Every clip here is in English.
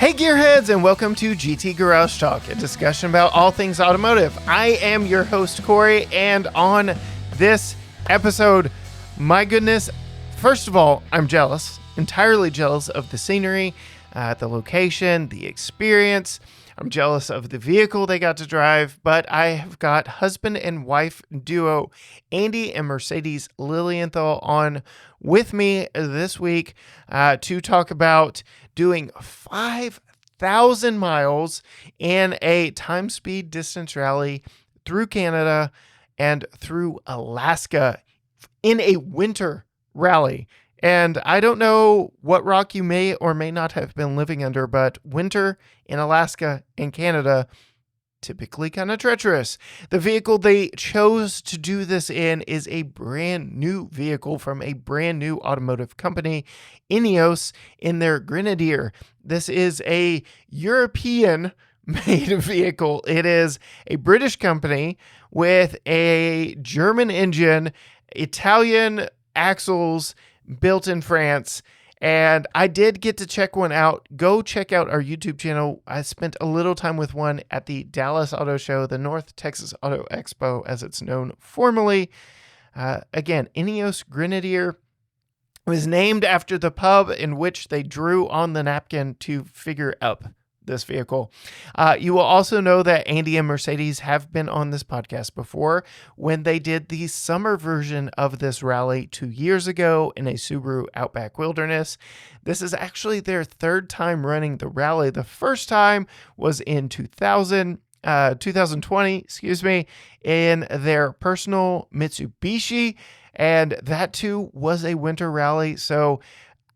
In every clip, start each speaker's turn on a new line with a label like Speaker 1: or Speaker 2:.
Speaker 1: Hey Gearheads, and welcome to GT Garage Talk, a discussion about all things automotive. I am your host, Cory, and on this episode, my goodness, first of all, I'm jealous, entirely jealous of the scenery, the location, the experience. I'm jealous of the vehicle they got to drive, but I have got husband and wife duo Andy and Mercedes Lilienthal on with me this week to talk about doing 5,000 miles in a time, speed, distance rally through Canada and through Alaska in a winter rally. And I don't know what rock you may or may not have been living under, but winter in Alaska and Canada, typically kind of treacherous. The vehicle they chose to do this in is a brand new vehicle from a brand new automotive company, INEOS, in their Grenadier. This is a European made vehicle. It is a British company with a German engine, Italian axles, built in France. And I did get to check one out. Go check out our YouTube channel. I spent a little time with one at the Dallas Auto Show, the North Texas Auto Expo, as it's known formally. Again, INEOS Grenadier was named after the pub in which they drew on the napkin to figure up this vehicle. You will also know that Andy and Mercedes have been on this podcast before when they did the summer version of this rally 2 years ago in a Subaru Outback Wilderness. This is actually their third time running the rally. The first time was in 2020, in their personal Mitsubishi, and that too was a winter rally. So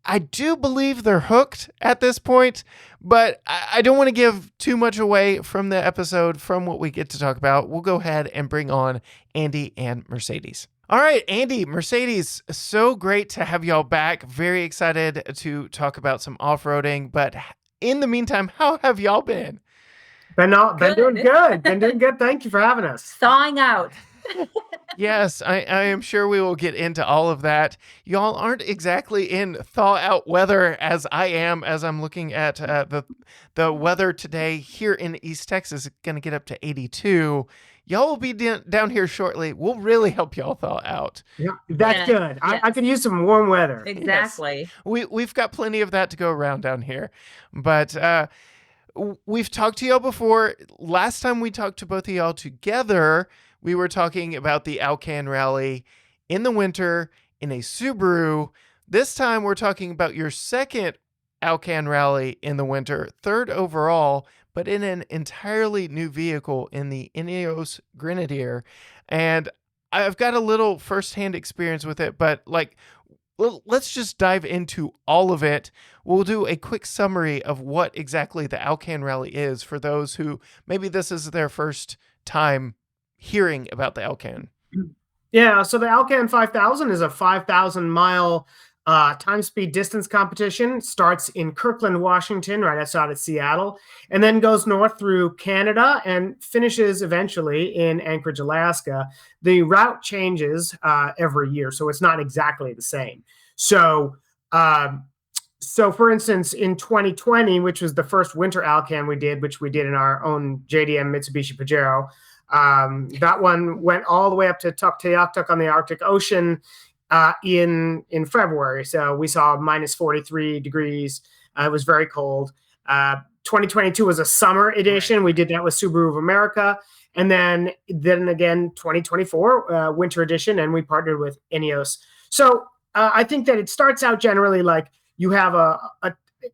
Speaker 1: I do believe they're hooked at this point, but I don't want to give too much away from the episode, from what we get to talk about. We'll go ahead and bring on Andy and Mercedes. All right, Andy, Mercedes, so great to have y'all back. Very excited to talk about some off-roading, but in the meantime, how have y'all been?
Speaker 2: Been doing good. Been doing good. Thank you for having us.
Speaker 3: Thawing out.
Speaker 1: Yes, I am sure we will get into all of that. Y'all aren't exactly in thaw-out weather as I am, as I'm looking at the weather today here in East Texas. It's going to get up to 82. Y'all will be down here shortly. We'll really help y'all thaw out.
Speaker 2: Yeah, that's good. Yeah. I could use some warm weather.
Speaker 3: Exactly.
Speaker 1: Yes. We've got plenty of that to go around down here. But we've talked to y'all before. Last time we talked to both of y'all together, we were talking about the Alcan rally in the winter in a Subaru. This time we're talking about your second Alcan rally in the winter, third overall, but in an entirely new vehicle in the INEOS Grenadier. And I've got a little firsthand experience with it, but let's just dive into all of it. We'll do a quick summary of what exactly the Alcan rally is for those who maybe this is their first time hearing about the Alcan.
Speaker 2: Yeah, so the Alcan 5000 is a 5,000 mile time, speed, distance competition. Starts in Kirkland, Washington, right outside of Seattle, and then goes north through Canada and finishes eventually in Anchorage, Alaska. The route changes every year, so it's not exactly the same. So for instance, in 2020, which was the first winter Alcan we did, which we did in our own JDM Mitsubishi Pajero, that one went all the way up to Tuktoyaktuk on the Arctic Ocean in February. So we saw minus 43 degrees. It was very cold. 2022 was a summer edition. Right. We did that with Subaru of America. And then again, 2024 winter edition, and we partnered with INEOS. So I think that it starts out generally like you have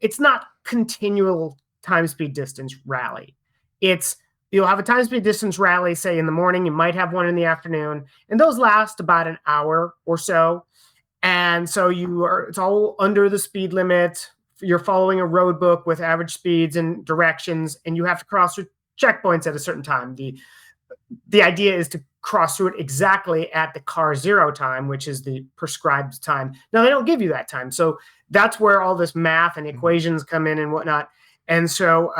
Speaker 2: it's not continual time, speed, distance rally. You'll have a time, speed, distance rally, say in the morning. You might have one in the afternoon, and those last about an hour or so. And so it's all under the speed limit. You're following a road book with average speeds and directions, and you have to cross through checkpoints at a certain time. The idea is to cross through it exactly at the car zero time, which is the prescribed time. Now, they don't give you that time. So that's where all this math and equations come in and whatnot. And so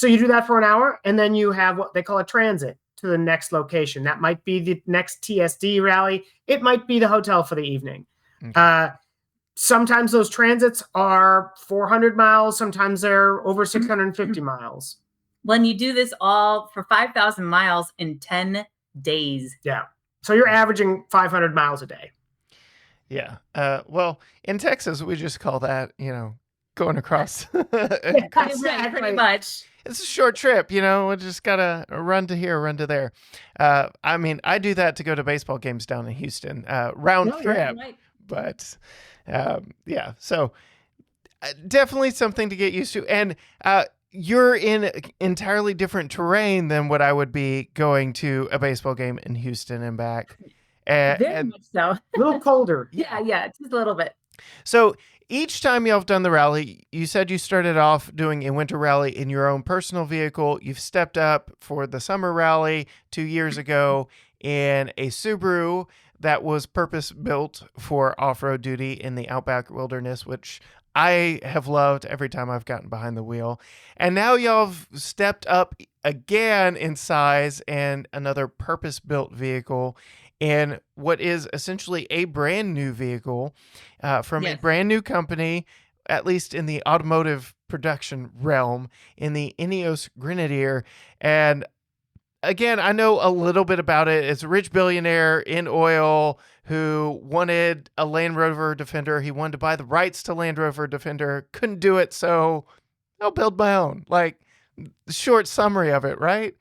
Speaker 2: you do that for an hour, and then you have what they call a transit to the next location. That might be the next TSD rally. It might be the hotel for the evening. Okay. sometimes those transits are 400 miles. Sometimes they're over 650 miles.
Speaker 3: When you do this all for 5,000 miles in 10 days.
Speaker 2: Yeah. So you're averaging 500 miles a day.
Speaker 1: Yeah. Well, in Texas, we just call that, going across.
Speaker 3: Pretty much.
Speaker 1: It's a short trip, we just gotta run to here, run to there. I do that to go to baseball games down in Houston, round trip. Right. But yeah, so definitely something to get used to. And you're in entirely different terrain than what I would be going to a baseball game in Houston and back.
Speaker 3: Very much so.
Speaker 2: A little colder.
Speaker 3: Yeah, just a little bit.
Speaker 1: So each time y'all done the rally, you said you started off doing a winter rally in your own personal vehicle. You've stepped up for the summer rally 2 years ago in a Subaru that was purpose-built for off-road duty in the outback wilderness, which I have loved every time I've gotten behind the wheel. And now y'all have stepped up again in size and another purpose-built vehicle in what is essentially a brand new vehicle from a brand new company, at least in the automotive production realm, in the INEOS Grenadier. And again, I know a little bit about it. It's a rich billionaire in oil who wanted a Land Rover Defender. He wanted to buy the rights to Land Rover Defender, couldn't do it, so I'll build my own. Like, the short summary of it, right?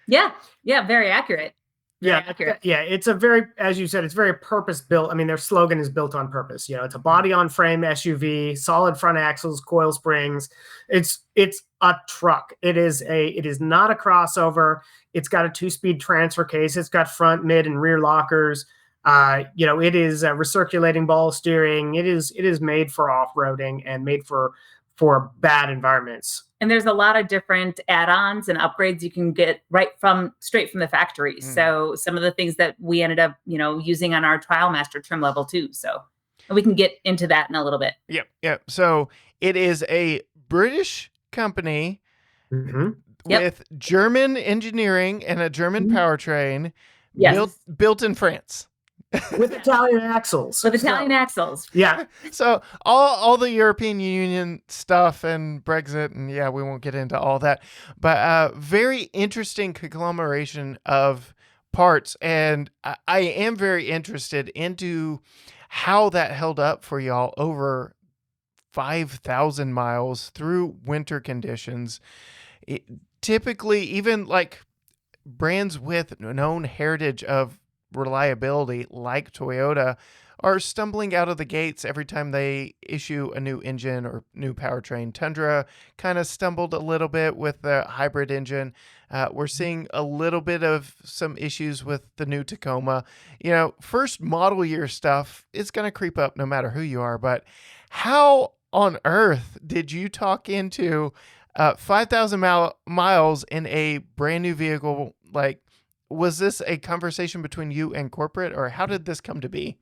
Speaker 3: Yeah, very accurate.
Speaker 2: It's a very, as you said, it's very purpose built. I mean, their slogan is built on purpose. It's a body on frame SUV, solid front axles, coil springs. It's a truck. It is not a crossover. It's got a 2-speed transfer case. It's got front, mid, and rear lockers. It is recirculating ball steering. It is made for off-roading and made for bad environments.
Speaker 3: And there's a lot of different add-ons and upgrades you can get straight from the factory. So some of the things that we ended up, using on our Trial Master trim level too. So we can get into that in a little bit.
Speaker 1: Yep. So it is a British company with German engineering and a German powertrain built in France.
Speaker 2: With Italian axles.
Speaker 1: Yeah. So all the European Union stuff and Brexit, and we won't get into all that, but very interesting conglomeration of parts. And I am very interested into how that held up for y'all over 5,000 miles through winter conditions. Typically, even like brands with known heritage of reliability like Toyota are stumbling out of the gates every time they issue a new engine or new powertrain. Tundra kind of stumbled a little bit with the hybrid engine. We're seeing a little bit of some issues with the new Tacoma. First model year stuff is going to creep up no matter who you are, but how on earth did you talk into 5,000 miles in a brand new vehicle? Like, was this a conversation between you and corporate, or how did this come to be?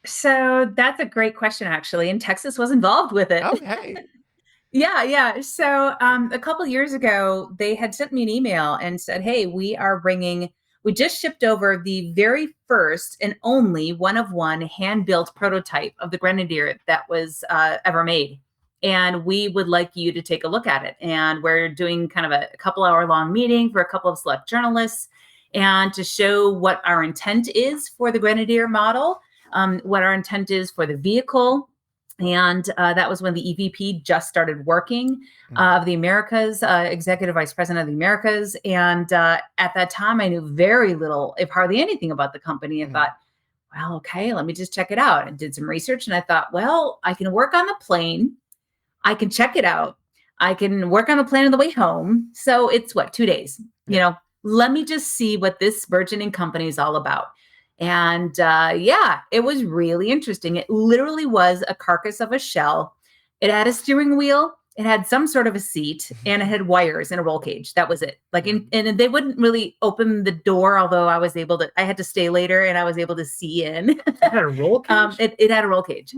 Speaker 3: So that's a great question, actually. And Texas was involved with it.
Speaker 1: Okay.
Speaker 3: Yeah. So a couple of years ago, they had sent me an email and said, hey, we just shipped over the very first and only one-of-one hand-built prototype of the Grenadier that was ever made. And we would like you to take a look at it. And we're doing kind of a couple-hour-long meeting for a couple of select journalists and to show what our intent is for the Grenadier model, what our intent is for the vehicle. And that was when the EVP just started working of the Americas, Executive Vice President of the Americas. And at that time, I knew very little, if hardly anything, about the company. I thought, well, okay, let me just check it out. I did some research and I thought, well, I can work on the plane. I can check it out. I can work on the plane on the way home. So it's 2 days, let me just see what this burgeoning company is all about. And it was really interesting. It literally was a carcass of a shell. It had a steering wheel. It had some sort of a seat and it had wires and a roll cage. That was it. And they wouldn't really open the door, although I had to stay later and I was able to see in.
Speaker 2: It had a roll cage?
Speaker 3: It had a roll cage.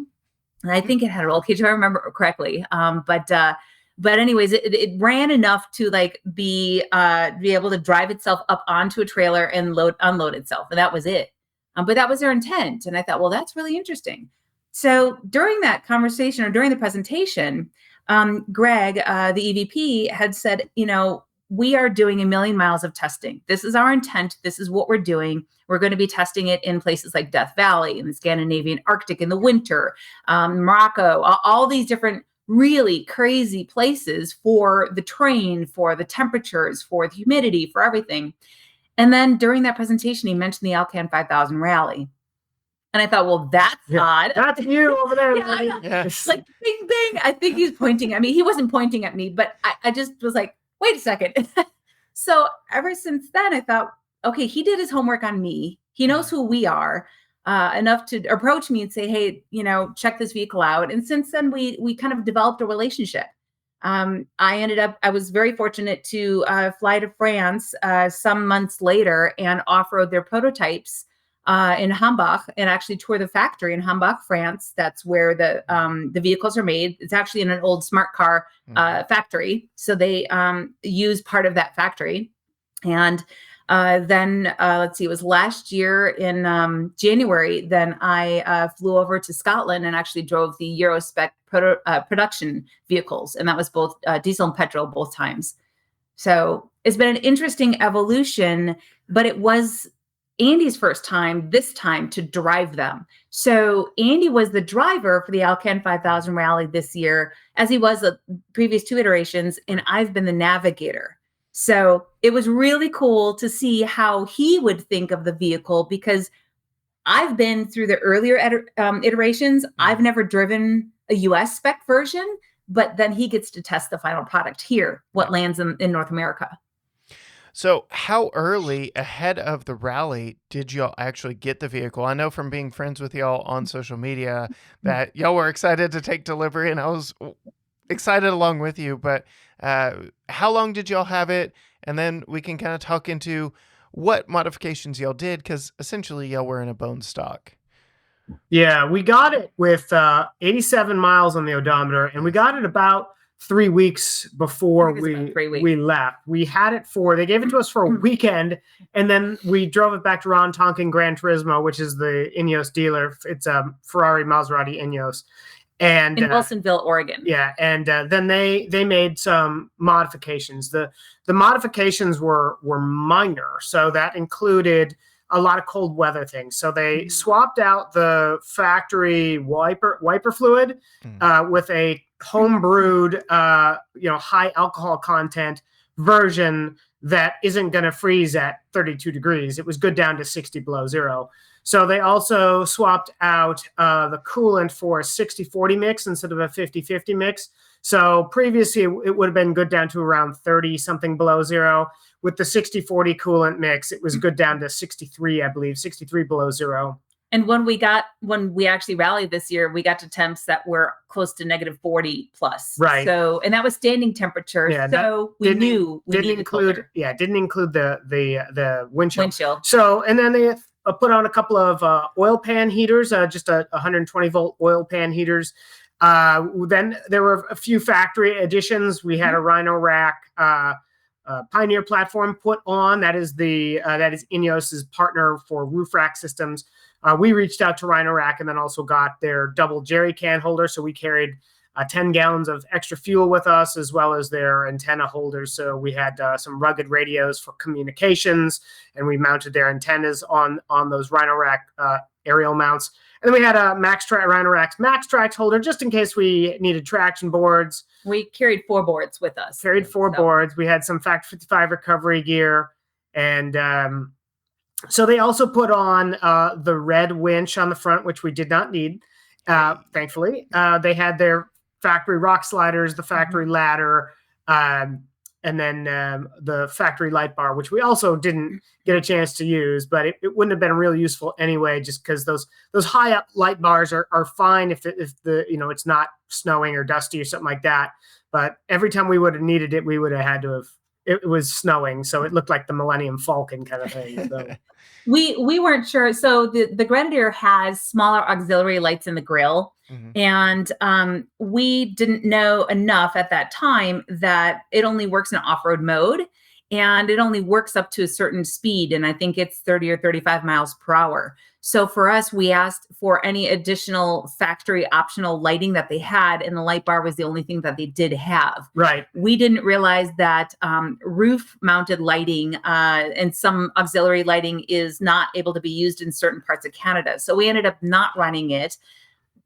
Speaker 3: And I think it had a roll cage, if I remember correctly. But anyways, it ran enough to be able to drive itself up onto a trailer and unload itself. And that was it. But that was their intent. And I thought, well, that's really interesting. So during that conversation or during the presentation, Greg, the EVP, had said, we are doing 1 million miles of testing. This is our intent. This is what we're doing. We're going to be testing it in places like Death Valley, in the Scandinavian Arctic in the winter, Morocco, all these different really crazy places for the terrain, for the temperatures, for the humidity, for everything. And then during that presentation, he mentioned the Alcan 5000 rally. And I thought, well, that's odd.
Speaker 2: That's you over there.
Speaker 3: Yes. Like, bing, bing. I think he's pointing at me. He wasn't pointing at me, but I just was like, wait a second. So ever since then, I thought, okay, he did his homework on me. He knows who we are enough to approach me and say, hey, check this vehicle out. And since then, we kind of developed a relationship. I was very fortunate to fly to France some months later and off-road their prototypes in Hambach, and actually tour the factory in Hambach, France. That's where the vehicles are made. It's actually in an old smart car factory. So they use part of that factory. And then let's see, it was last year in January, then I flew over to Scotland and actually drove the Euro spec production vehicles. And that was both diesel and petrol both times. So it's been an interesting evolution, but it was Andy's first time this time to drive them. So Andy was the driver for the Alcan 5000 rally this year, as he was the previous 2 iterations, and I've been the navigator. So it was really cool to see how he would think of the vehicle, because I've been through the earlier iterations. I've never driven a US spec version, but then he gets to test the final product here, what lands in North America.
Speaker 1: So how early ahead of the rally did y'all actually get the vehicle? I know from being friends with y'all on social media that y'all were excited to take delivery, and I was excited along with you, but how long did y'all have it? And then we can kind of talk into what modifications y'all did, because essentially y'all were in a bone stock.
Speaker 2: Yeah, we got it with 87 miles on the odometer, and we got it about 3 weeks before we left. We had it they gave it to us for a weekend, and then we drove it back to Ron Tonkin Gran Turismo, which is the INEOS dealer. It's a Ferrari Maserati INEOS. And
Speaker 3: in Wilsonville, Oregon.
Speaker 2: Yeah, and then they made some modifications. The modifications were minor, so that included a lot of cold weather things. So they swapped out the factory wiper fluid with a home-brewed, high alcohol content version that isn't going to freeze at 32 degrees. It was good down to 60 below zero. So they also swapped out the coolant for a 60-40 mix instead of a 50-50 mix. So previously, it would have been good down to around 30-something below zero. With the 60-40 coolant mix, it was good down to 63, I believe, 63 below zero.
Speaker 3: And when we actually rallied this year, we got to temps that were close to negative 40 plus.
Speaker 2: Right.
Speaker 3: So, and that was standing temperature.
Speaker 2: Yeah,
Speaker 3: so we knew we
Speaker 2: didn't
Speaker 3: needed
Speaker 2: include
Speaker 3: colder.
Speaker 2: Yeah, didn't include the windshield.
Speaker 3: Windshield.
Speaker 2: So, and then they put on a couple of oil pan heaters, just a 120 volt oil pan heaters. Then there were a few factory additions. We had a Rhino rack, Pioneer platform put on. That is INEOS's partner for roof rack systems. We reached out to Rhino Rack and then also got their double jerry can holder. So we carried 10 gallons of extra fuel with us, as well as their antenna holders. So we had some rugged radios for communications, and we mounted their antennas on those Rhino Rack aerial mounts. And then we had a Rhino Rack's Max Trax holder, just in case we needed traction boards.
Speaker 3: We carried 4 boards with us.
Speaker 2: Boards. We had some Factor 55 recovery gear. And so they also put on the red winch on the front, which we did not need, thankfully. They had their factory rock sliders, the factory ladder, and then the factory light bar, which we also didn't get a chance to use, but it wouldn't have been really useful anyway, just because those high up light bars are fine if it's not snowing or dusty or something like that. But every time we would have needed it, we would have had to have. It was snowing, so it looked like the Millennium Falcon kind of thing. So.
Speaker 3: We weren't sure. So the Grenadier has smaller auxiliary lights in the grille. Mm-hmm. And we didn't know enough at that time that it only works in off-road mode. and it only works up to a certain speed. And I think it's 30 or 35 miles per hour. So for us, we asked for any additional factory optional lighting that they had, and the light bar was the only thing that they did have.
Speaker 2: Right.
Speaker 3: We didn't realize that roof mounted lighting and some auxiliary lighting is not able to be used in certain parts of Canada. So we ended up not running it,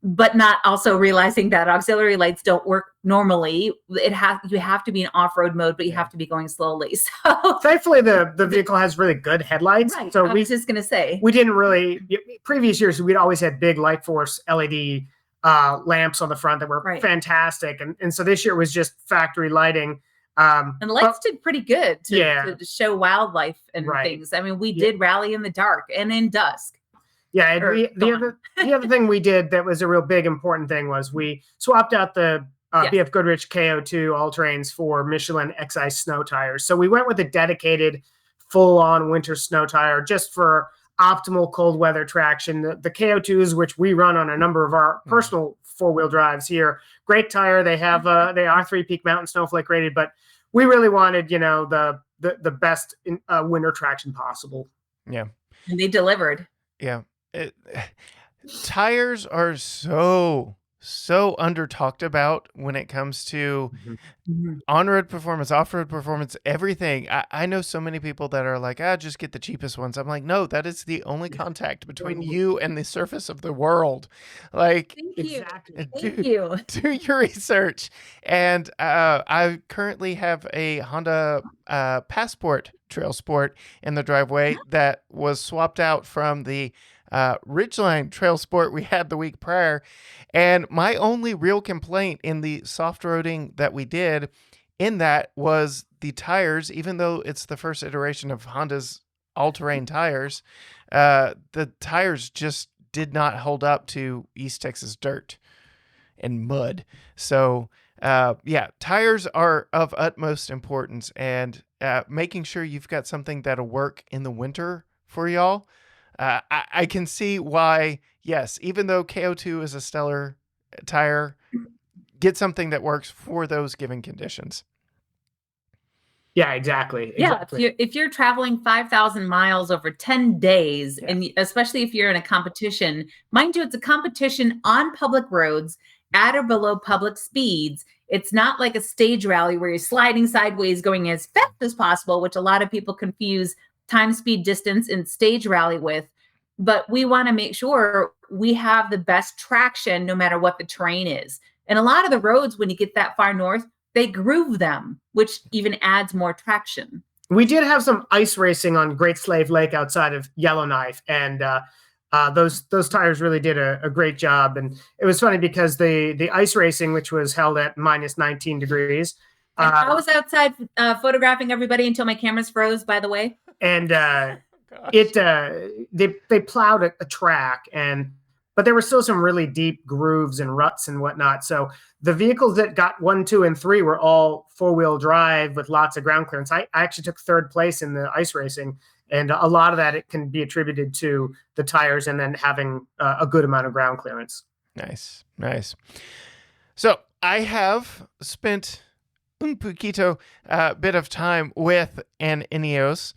Speaker 3: but not also realizing that auxiliary lights don't work normally. You have to be in off-road mode, but you have to be going slowly. So
Speaker 2: thankfully the vehicle has really good headlights.
Speaker 3: right.
Speaker 2: So
Speaker 3: I was just going to say,
Speaker 2: we didn't really, previous years, we'd always had big Light Force LED lamps on the front that were fantastic. And so this year was just factory lighting.
Speaker 3: And the lights did pretty good to show wildlife and
Speaker 2: Right.
Speaker 3: things. I mean, we did rally in the dark and in dusk.
Speaker 2: Yeah, and the other thing we did that was a real big important thing was we swapped out the BF Goodrich KO2 all-terrains for Michelin X-Ice snow tires. So we went with a dedicated full-on winter snow tire just for optimal cold weather traction. The KO2s, which we run on a number of our personal four-wheel drives here, great tire. They have they are 3-peak mountain snowflake rated, but we really wanted the best winter traction possible.
Speaker 1: Yeah,
Speaker 3: and they delivered.
Speaker 1: Yeah. Tires are so under talked about when it comes to on-road performance, off-road performance, everything. I know so many people that are like, just get the cheapest ones. I'm like, no, that is the only contact between you and the surface of the world. Like,
Speaker 3: Thank you.
Speaker 1: Do your research. And I currently have a Honda Passport Trail Sport in the driveway that was swapped out from the Ridgeline Trail Sport we had the week prior. And my only real complaint in the soft roading that we did in that was the tires. Even though it's the first iteration of Honda's all-terrain tires, the tires just did not hold up to East Texas dirt and mud. So tires are of utmost importance, and making sure you've got something that'll work in the winter for y'all. I can see why, yes, even though KO2 is a stellar tire, get something that works for those given conditions.
Speaker 2: Yeah, exactly.
Speaker 3: Yeah, if you're traveling 5,000 miles over 10 days, and especially if you're in a competition, mind you, it's a competition on public roads at or below public speeds. It's not like a stage rally where you're sliding sideways going as fast as possible, which a lot of people confuse time, speed, distance, and stage rally with. But we want to make sure we have the best traction no matter what the terrain is. And a lot of the roads, when you get that far north, they groove them, which even adds more traction.
Speaker 2: We did have some ice racing on Great Slave Lake outside of Yellowknife, and those tires really did a great job. And it was funny because the ice racing, which was held at minus 19 degrees.
Speaker 3: I was outside photographing everybody until my cameras froze, by the way.
Speaker 2: And they plowed a track, but there were still some really deep grooves and ruts and whatnot. So the vehicles that got 1, 2, and 3 were all 4-wheel drive with lots of ground clearance. I actually took 3rd place in the ice racing, and a lot of that it can be attributed to the tires and then having a good amount of ground clearance.
Speaker 1: Nice. So I have spent un poquito bit of time with an INEOS.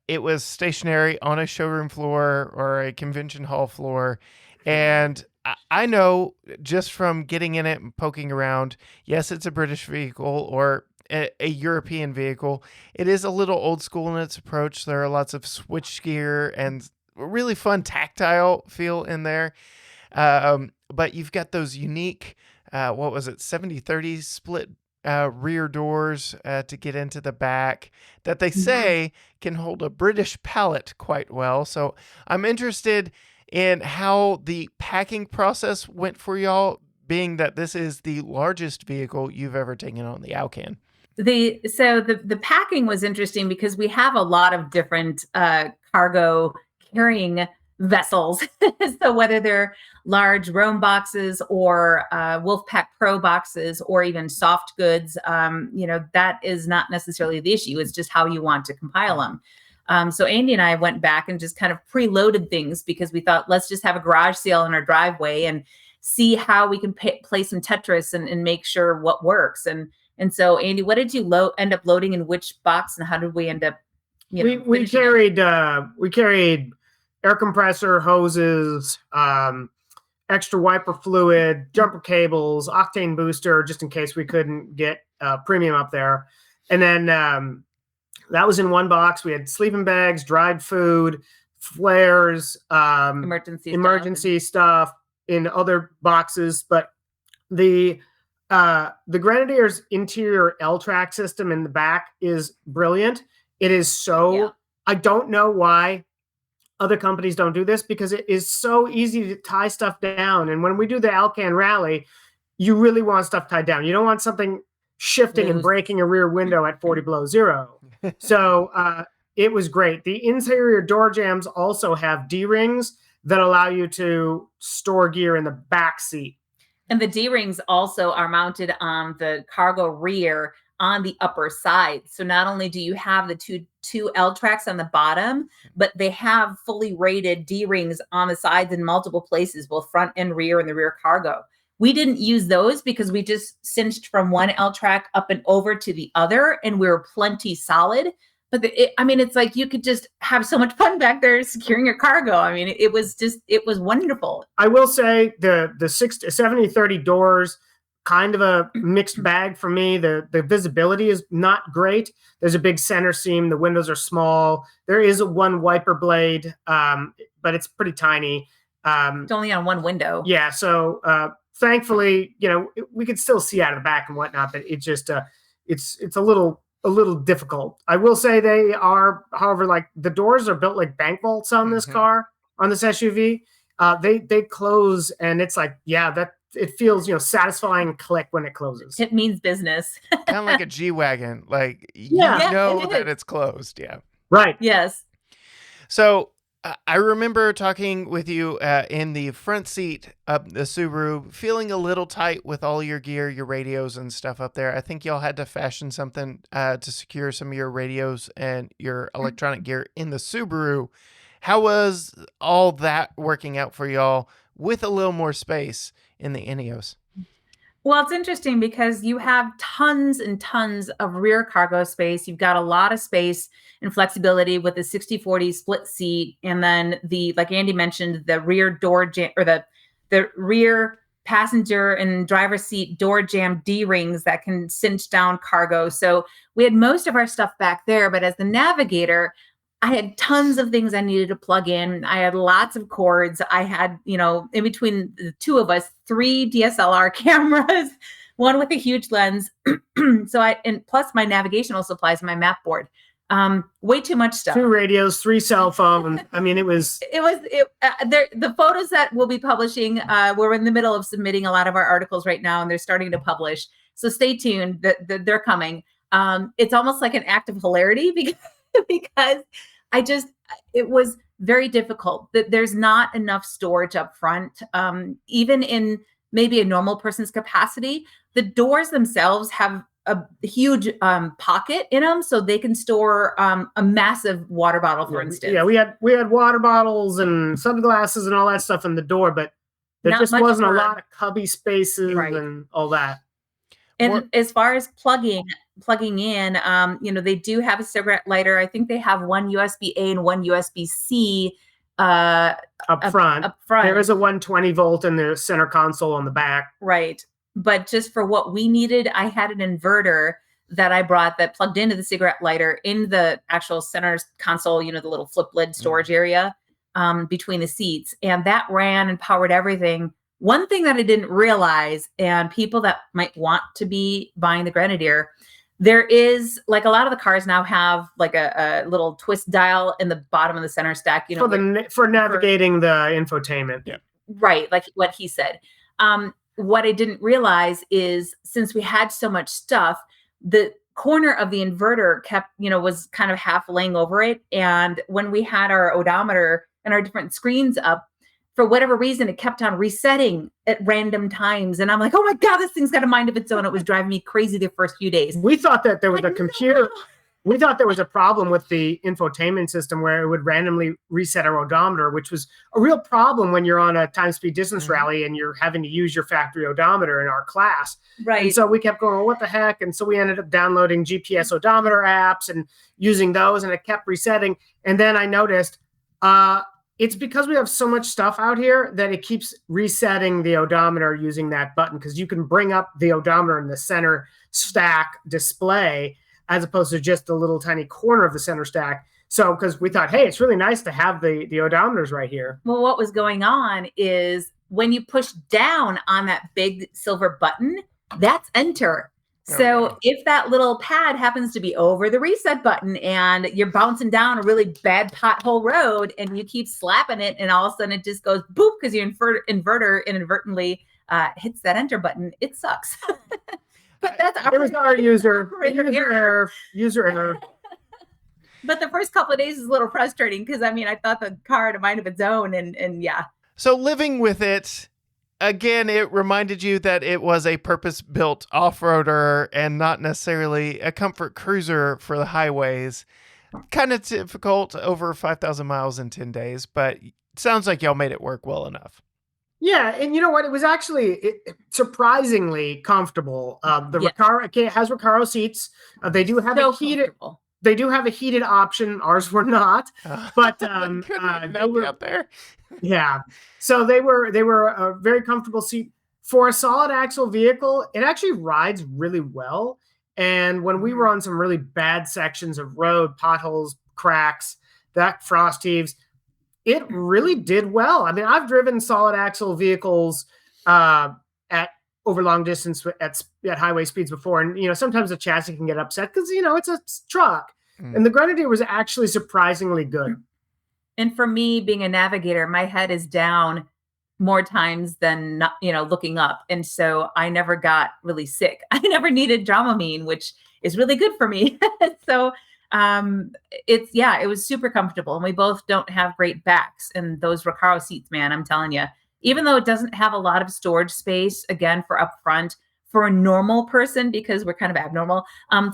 Speaker 1: It was stationary on a showroom floor or a convention hall floor. And I know just from getting in it and poking around, yes, it's a British vehicle or a European vehicle. It is a little old school in its approach. There are lots of switch gear and really fun tactile feel in there. But you've got those unique, 70-30 split rear doors to get into the back that they say can hold a British palate quite well. So I'm interested in how the packing process went for y'all, being that this is the largest vehicle you've ever taken on the Alcan.
Speaker 3: The packing was interesting because we have a lot of different cargo carrying vessels. So whether they're large Rome boxes or Wolfpack Pro boxes or even soft goods, that is not necessarily the issue. It's just how you want to compile them. So Andy and I went back and just kind of preloaded things because we thought, let's just have a garage sale in our driveway and see how we can play some Tetris and make sure what works. And And so, Andy, what did you end up loading in which box, and how did we end up?
Speaker 2: We carried air compressor, hoses, extra wiper fluid, jumper cables, octane booster, just in case we couldn't get premium up there. And then that was in one box. We had sleeping bags, dried food, flares, emergency stuff in other boxes. But the Grenadier's interior L-track system in the back is brilliant. It is so, I don't know why other companies don't do this, because it is so easy to tie stuff down. And when we do the Alcan rally, you really want stuff tied down. You don't want something shifting and breaking a rear window at 40 below zero. So it was great. The interior door jambs also have D-rings that allow you to store gear in the back seat.
Speaker 3: And the D-rings also are mounted on the cargo rear on the upper side. So not only do you have the two L tracks on the bottom, but they have fully rated D-rings on the sides in multiple places, both front and rear in the rear cargo. We didn't use those because we just cinched from one L track up and over to the other, and we were plenty solid. But it's like you could just have so much fun back there securing your cargo. I mean, it was wonderful.
Speaker 2: I will say the 70-30 doors, kind of a mixed bag for me. The visibility is not great. There's a big center seam. The windows are small. There is one wiper blade, but it's pretty tiny.
Speaker 3: It's only on one window.
Speaker 2: Yeah. So thankfully, we could still see out of the back and whatnot, but it just it's a little difficult. I will say they are, however, like the doors are built like bank vaults on this car, on this SUV. They close, and it's like, that it feels, satisfying click when it closes.
Speaker 3: It means business.
Speaker 1: Kind of like a G-Wagon. Like, that it's closed. Yeah.
Speaker 2: Right.
Speaker 3: Yes.
Speaker 1: So I remember talking with you in the front seat of the Subaru, feeling a little tight with all your gear, your radios and stuff up there. I think y'all had to fashion something to secure some of your radios and your electronic gear in the Subaru. How was all that working out for y'all with a little more space in the INEOS?
Speaker 3: Well, it's interesting because you have tons and tons of rear cargo space. You've got a lot of space and flexibility with the 60/40 split seat. And then like Andy mentioned, the rear door jam, or the rear passenger and driver seat door jam D-rings that can cinch down cargo. So we had most of our stuff back there, but as the navigator, I had tons of things I needed to plug in. I had lots of cords. I had, in between the two of us, 3 DSLR cameras, one with a huge lens. And plus my navigational supplies, my map board. Way too much stuff.
Speaker 2: 2 radios, 3 cell phones. I mean,
Speaker 3: the photos that we'll be publishing, we're in the middle of submitting a lot of our articles right now, and they're starting to publish. So stay tuned. They're coming. It's almost like an act of hilarity because it was very difficult. That there's not enough storage up front. Even in maybe a normal person's capacity, the doors themselves have a huge pocket in them, so they can store a massive water bottle, for instance.
Speaker 2: Yeah, we had water bottles and sunglasses and all that stuff in the door, but there just wasn't a lot of cubby spaces and all that.
Speaker 3: And as far as plugging in, they do have a cigarette lighter. I think they have one USB-A and one USB-C
Speaker 2: up front. There is a 120 volt in the center console on the back.
Speaker 3: Right. But just for what we needed, I had an inverter that I brought that plugged into the cigarette lighter in the actual center console, the little flip lid storage area between the seats. And that ran and powered everything. One thing that I didn't realize, and people that might want to be buying the Grenadier, there is, like, a lot of the cars now have like a little twist dial in the bottom of the center stack,
Speaker 2: for navigating the infotainment. Yeah.
Speaker 3: Right. Like what he said. What I didn't realize is, since we had so much stuff, the corner of the inverter was kind of half laying over it. And when we had our odometer and our different screens up, for whatever reason, it kept on resetting at random times. And I'm like, oh my God, this thing's got a mind of its own. It was driving me crazy the first few days.
Speaker 2: We thought that there was a computer. we thought there was a problem with the infotainment system where it would randomly reset our odometer, which was a real problem when you're on a time speed distance rally and you're having to use your factory odometer in our class.
Speaker 3: Right.
Speaker 2: And so we kept going, well, what the heck? And so we ended up downloading GPS odometer apps and using those, and it kept resetting. And then I noticed it's because we have so much stuff out here that it keeps resetting the odometer using that button, because you can bring up the odometer in the center stack display as opposed to just a little tiny corner of the center stack. So, because we thought, hey, it's really nice to have the odometers right here.
Speaker 3: Well, what was going on is when you push down on that big silver button, that's enter. So if that little pad happens to be over the reset button and you're bouncing down a really bad pothole road and you keep slapping it and all of a sudden it just goes boop because your inverter inadvertently hits that enter button, it sucks. But that's
Speaker 2: our user error.
Speaker 3: But the first couple of days is a little frustrating because, I mean, I thought the car had a mind of its own and yeah.
Speaker 1: So living with it, again, it reminded you that it was a purpose-built off-roader and not necessarily a comfort cruiser for the highways. Kind of difficult, over 5,000 miles in 10 days, but it sounds like y'all made it work well enough.
Speaker 2: Yeah, and you know what? It was actually surprisingly comfortable. Recaro, it has Recaro seats. They do have a heated. They do have a heated option. Ours were not, but they were
Speaker 1: out there.
Speaker 2: Yeah, so they were a very comfortable seat for a solid axle vehicle. It actually rides really well. And when we were on some really bad sections of road, potholes, cracks, that frost heaves, it really did well. I mean, I've driven solid axle vehicles at over long distance at highway speeds before. And, sometimes the chassis can get upset because, it's a truck. And the Grenadier was actually surprisingly good.
Speaker 3: And for me, being a navigator, my head is down more times than not, looking up. And so I never got really sick. I never needed Dramamine, which is really good for me. So it was super comfortable, and we both don't have great backs, and those Recaro seats, man, I'm telling you, even though it doesn't have a lot of storage space, again, for up front, for a normal person, because we're kind of abnormal,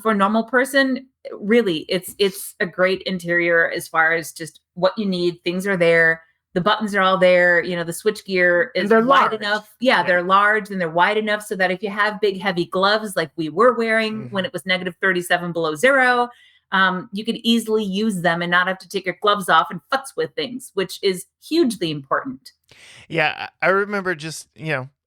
Speaker 3: for a normal person, really, it's a great interior as far as just what you need. Things are there. The buttons are all there. The switch gear is wide enough. Yeah, they're large and they're wide enough so that if you have big, heavy gloves like we were wearing when it was negative 37 below zero, you could easily use them and not have to take your gloves off and futz with things, which is hugely important.
Speaker 1: Yeah, I remember just,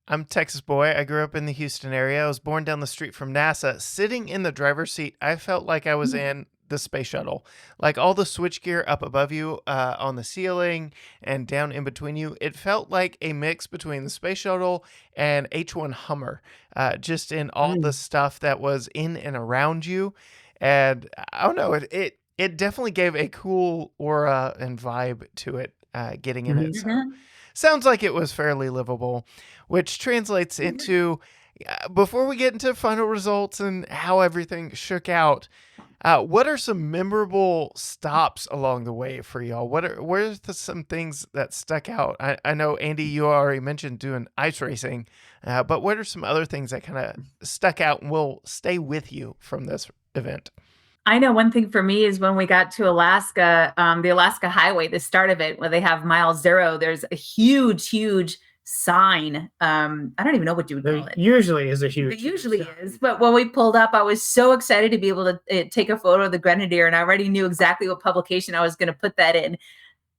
Speaker 1: I'm a Texas boy. I grew up in the Houston area. I was born down the street from NASA. Sitting in the driver's seat, I felt like I was in the space shuttle. Like all the switchgear up above you on the ceiling and down in between you. It felt like a mix between the space shuttle and H-1 Hummer, just in all the stuff that was in and around you. And I don't know, it definitely gave a cool aura and vibe to it getting in it. So sounds like it was fairly livable, which translates into, before we get into final results and how everything shook out, what are some memorable stops along the way for y'all? Where's some things that stuck out? I know, Andy, you already mentioned doing ice racing, but what are some other things that kind of stuck out and will stay with you from this event?
Speaker 3: I know one thing for me is when we got to Alaska, the Alaska Highway, the start of it, where they have mile zero, there's a huge sign. I don't even know what you would call it.
Speaker 2: Usually is a huge.
Speaker 3: It usually is. But when we pulled up, I was so excited to be able to take a photo of the Grenadier, and I already knew exactly what publication I was going to put that in.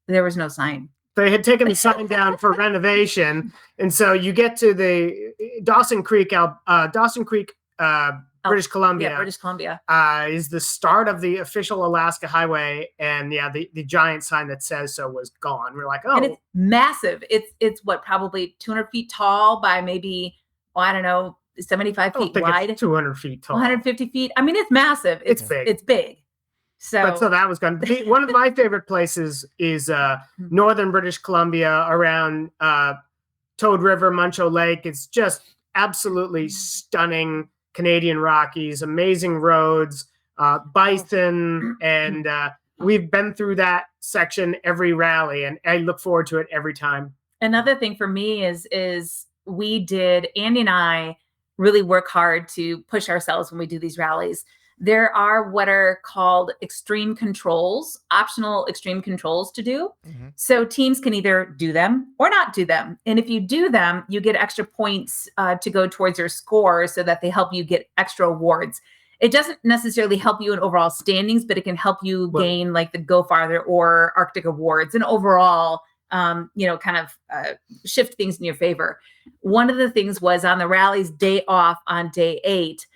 Speaker 3: There was no sign.
Speaker 2: They had taken the sign down for renovation. And so you get to the Dawson Creek, British Columbia.
Speaker 3: Yeah, British Columbia.
Speaker 2: Is the start of the official Alaska Highway. And the giant sign that says so was gone. We're like, oh.
Speaker 3: And it's massive. It's what, probably 200 feet tall by maybe, 75 feet wide.
Speaker 2: It's 200 feet tall.
Speaker 3: 150 feet. I mean, it's massive.
Speaker 2: It's big.
Speaker 3: It's big. So
Speaker 2: that was gone. One of my favorite places is northern British Columbia around Toad River, Muncho Lake. It's just absolutely stunning Canadian Rockies, amazing roads, bison, and we've been through that section every rally, and I look forward to it every time.
Speaker 3: Another thing for me is Andy and I really work hard to push ourselves when we do these rallies. there are what are called extreme controls, optional extreme controls to do.
Speaker 1: Mm-hmm.
Speaker 3: So teams can either do them or not do them. And if you do them, you get extra points to go towards your score so that they help you get extra awards. It doesn't necessarily help you in overall standings, but it can help you gain like the Go Farther or Arctic awards and overall, shift things in your favor. One of the things was on the rally's day off on day 8,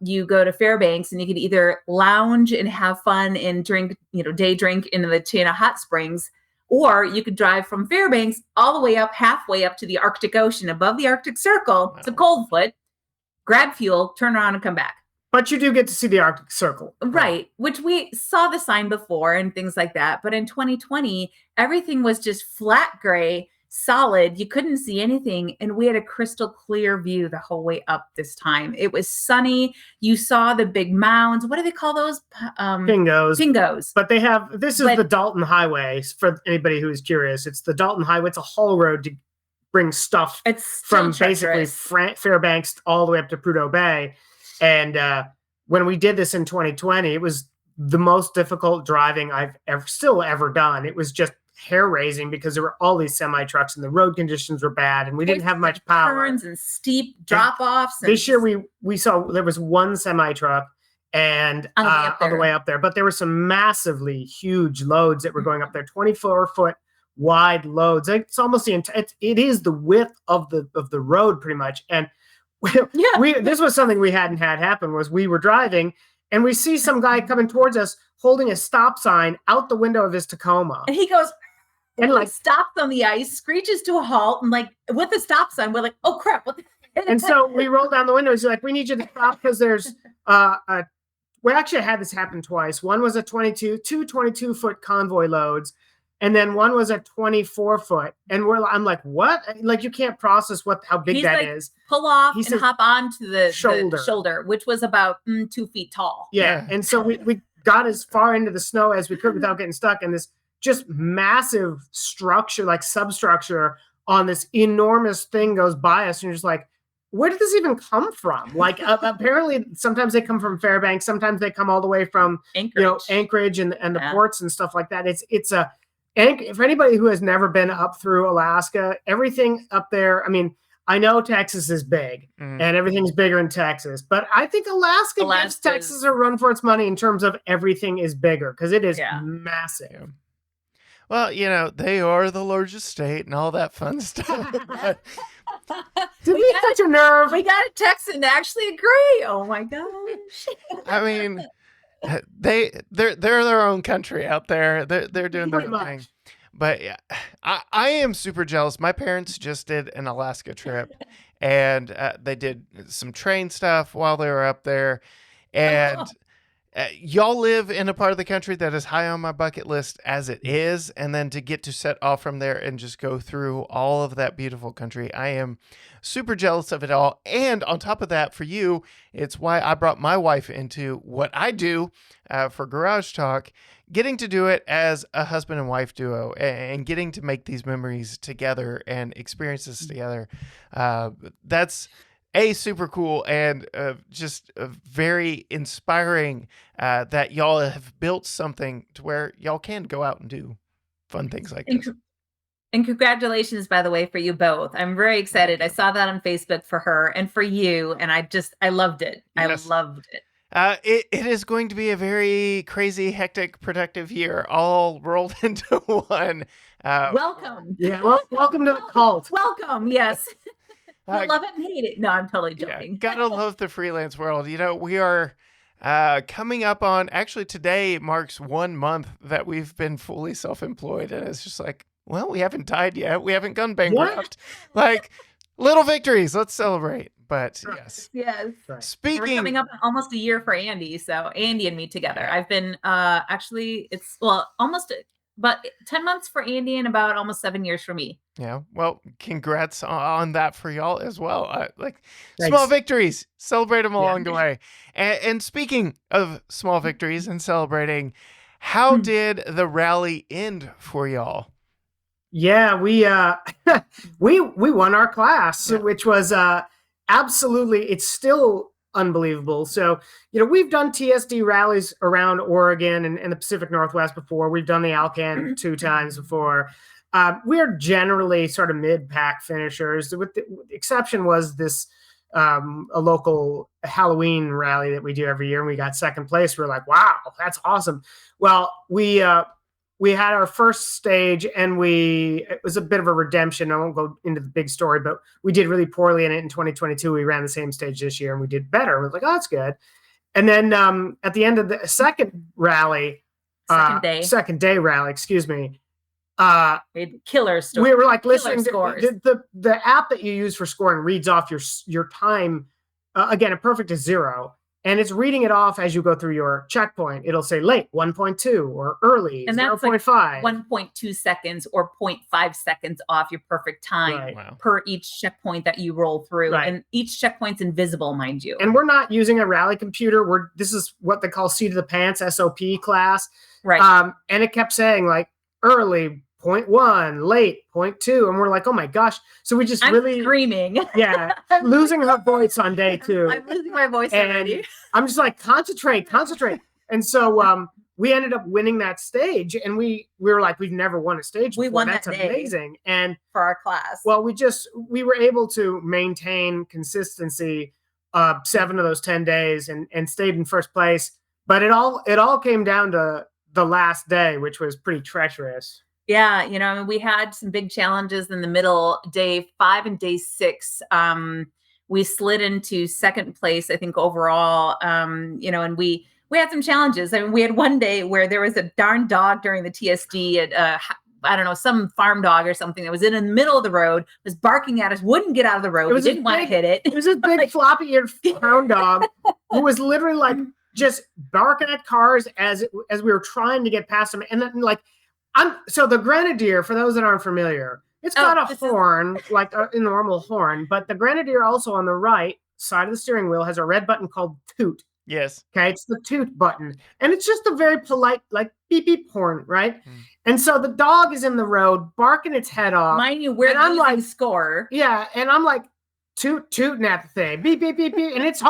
Speaker 3: you go to Fairbanks and you can either lounge and have fun and drink, day drink in the Chena Hot Springs, or you could drive from Fairbanks all the way up, halfway up to the Arctic Ocean above the Arctic Circle to Coldfoot, grab fuel, turn around and come back.
Speaker 2: But you do get to see the Arctic Circle.
Speaker 3: Right, which we saw the sign before and things like that. But in 2020, everything was just flat gray, solid. You couldn't see anything. And we had a crystal clear view the whole way up this time. It was sunny. You saw the big mounds. What do they call those?
Speaker 2: Pingos.
Speaker 3: Pingos.
Speaker 2: But this is the Dalton Highway, for anybody who is curious. It's the Dalton Highway. It's a haul road to bring stuff from basically Fairbanks all the way up to Prudhoe Bay. And when we did this in 2020, it was the most difficult driving I've ever done. It was just hair raising because there were all these semi trucks and the road conditions were bad and we didn't have much power.
Speaker 3: Turns and steep drop offs.
Speaker 2: This year we saw there was one semi truck and on the way up there, but there were some massively huge loads that were going up there, 24-foot wide loads. It's almost it is the width of the road pretty much. And this was something we hadn't had happen. Was we were driving and we see some guy coming towards us holding a stop sign out the window of his Tacoma,
Speaker 3: and he goes
Speaker 2: and like
Speaker 3: stops on the ice, screeches to a halt, and like with the stop sign, we're like, "Oh crap!"
Speaker 2: And so we roll down the window. He's like, "We need you to stop because there's we actually had this happen twice. One was a 22-foot convoy loads." And then one was a 24-foot, and I'm like, what? Like you can't process how big that is.
Speaker 3: Pull off and hop onto the shoulder, which was about 2 feet tall.
Speaker 2: Yeah, and so we got as far into the snow as we could without getting stuck, and this just massive structure, like substructure, on this enormous thing goes by us, and you're just like, where did this even come from? Like apparently, sometimes they come from Fairbanks, sometimes they come all the way from Anchorage and the ports and stuff like that. And if anybody who has never been up through Alaska, everything up there, I mean, I know Texas is big and everything's bigger in Texas, but I think Alaska gives Texas a run for its money in terms of everything is bigger because it is massive. Yeah.
Speaker 1: Well, they are the largest state and all that fun stuff.
Speaker 2: Did we touch a nerve?
Speaker 3: We got a Texan to actually agree. Oh my gosh.
Speaker 1: I mean, they're their own country out there. They're doing their own thing. But yeah, I am super jealous. My parents just did an Alaska trip, and they did some train stuff while they were up there. And y'all live in a part of the country that is high on my bucket list as it is. And then to get to set off from there and just go through all of that beautiful country, I am super jealous of it all. And on top of that, for you, it's why I brought my wife into what I do for Garage Talk, getting to do it as a husband and wife duo and getting to make these memories together and experiences together. That's super cool and just very inspiring that y'all have built something to where y'all can go out and do fun things like this.
Speaker 3: And congratulations, by the way, for you both. I'm very excited. I saw that on Facebook for her and for you, and I loved it. Yes. I loved it.
Speaker 1: It is going to be a very crazy, hectic, productive year, all rolled into one.
Speaker 3: Welcome.
Speaker 2: Yeah, welcome to the cult.
Speaker 3: Welcome, yes. Love it and hate it. No, I'm totally joking.
Speaker 1: Yeah, gotta love the freelance world. We are coming up on, actually today marks 1 month that we've been fully self-employed, and it's just like, well, we haven't died yet. We haven't gone bankrupt. Like, little victories. Let's celebrate. But yes.
Speaker 3: Yes.
Speaker 1: Speaking.
Speaker 3: We're coming up almost a year for Andy. So Andy and me together. I've been almost about 10 months for Andy and about almost 7 years for me.
Speaker 1: Yeah. Well, congrats on that for y'all as well. Thanks. Small victories. Celebrate them along the way. And speaking of small victories and celebrating, how did the rally end for y'all?
Speaker 2: Yeah, we won our class, which was absolutely. It's still unbelievable. So, we've done TSD rallies around Oregon and the Pacific Northwest before. We've done the Alcan 2 times before. We're generally sort of mid-pack finishers. With the exception was this a local Halloween rally that we do every year, and we got second place. We're like, wow, that's awesome. Well, we had our first stage, and it was a bit of a redemption. I won't go into the big story, but we did really poorly in it in 2022. We ran the same stage this year, and we did better. We're like, oh, that's good. And then at the end of the second day rally, excuse me,
Speaker 3: killer story.
Speaker 2: We were like listening to the app that you use for scoring reads off your time. Again, a perfect is 0, and it's reading it off as you go through your checkpoint. It'll say late 1.2 or early 0.5,
Speaker 3: 1.2 seconds or 0.5 seconds off your perfect time per each checkpoint that you roll through. Right. And each checkpoint's invisible, mind you.
Speaker 2: And we're not using a rally computer. This is what they call seat of the pants SOP class.
Speaker 3: Right.
Speaker 2: And it kept saying like early 0.1, late 0.2, and we're like, oh my gosh. So we just really
Speaker 3: screaming.
Speaker 2: Yeah, losing her voice on day 2.
Speaker 3: I'm losing my voice already.
Speaker 2: I'm just like, concentrate. And so we ended up winning that stage, and we were like, we've never won a stage before.
Speaker 3: We won
Speaker 2: That's
Speaker 3: that day
Speaker 2: amazing. And
Speaker 3: for our class.
Speaker 2: Well, we were able to maintain consistency 7 of those 10 days and stayed in first place. But it all came down to the last day, which was pretty treacherous.
Speaker 3: Yeah, we had some big challenges in the middle. Day 5 and day 6, we slid into second place, I think, overall. And we had some challenges. I mean, we had one day where there was a darn dog during the TSD at I don't know, some farm dog or something that was in the middle of the road, was barking at us, wouldn't get out of the road. We didn't want to hit it.
Speaker 2: It was a big floppy-eared hound dog who was literally like just barking at cars as we were trying to get past him. And then so the Grenadier, for those that aren't familiar, it's got a horn, like a normal horn, but the Grenadier also on the right side of the steering wheel has a red button called toot.
Speaker 1: Yes.
Speaker 2: Okay, it's the toot button. And it's just a very polite, like beep beep horn, right? And so the dog is in the road, barking its head off.
Speaker 3: Mind you, we're losing score.
Speaker 2: Yeah, and I'm like, tooting at the thing, beep beep beep beep, and it's